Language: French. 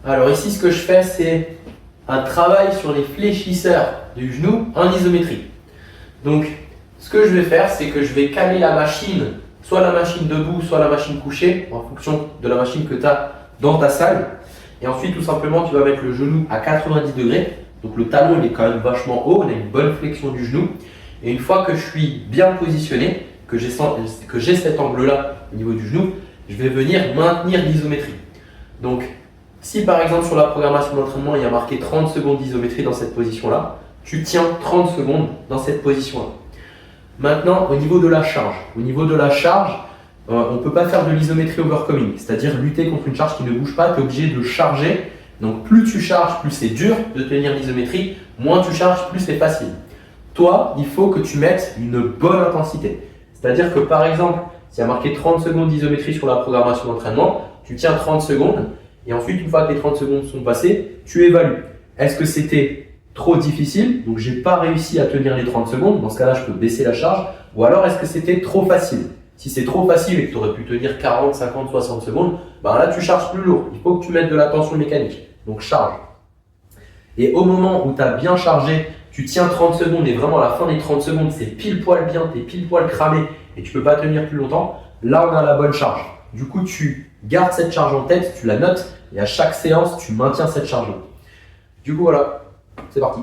Alors ici, ce que je fais, c'est un travail sur les fléchisseurs du genou en isométrie. Donc, ce que je vais faire, c'est que je vais caler la machine, soit la machine debout, soit la machine couchée, en fonction de la machine que tu as dans ta salle. Et ensuite, tout simplement, tu vas mettre le genou à 90 degrés. Donc, le talon, il est quand même vachement haut, on a une bonne flexion du genou. Et une fois que je suis bien positionné, que j'ai cet angle-là au niveau du genou, je vais venir maintenir l'isométrie. Donc, si par exemple sur la programmation d'entraînement, il y a marqué 30 secondes d'isométrie dans cette position-là, tu tiens 30 secondes dans cette position-là. Maintenant, au niveau de la charge. On ne peut pas faire de l'isométrie overcoming, c'est-à-dire lutter contre une charge qui ne bouge pas, tu es obligé de charger. Donc plus tu charges, plus c'est dur de tenir l'isométrie, moins tu charges, plus c'est facile. Toi, il faut que tu mettes une bonne intensité. C'est-à-dire que par exemple, s'il y a marqué 30 secondes d'isométrie sur la programmation d'entraînement, tu tiens 30 secondes et ensuite, une fois que les 30 secondes sont passées, tu évalues. Est-ce que c'était trop difficile, donc j'ai pas réussi à tenir les 30 secondes, dans ce cas-là, je peux baisser la charge, ou alors est-ce que c'était trop facile? Si c'est trop facile et que tu aurais pu tenir 40, 50, 60 secondes, ben là, tu charges plus lourd. Il faut que tu mettes de la tension mécanique, donc charge. Et au moment où tu as bien chargé, tu tiens 30 secondes et vraiment à la fin des 30 secondes, c'est pile poil bien, tu es pile poil cramé et tu peux pas tenir plus longtemps, là, on a la bonne charge. Du coup, tu gardes cette charge en tête, tu la notes et à chaque séance, tu maintiens cette charge-là. Du coup, voilà, c'est parti.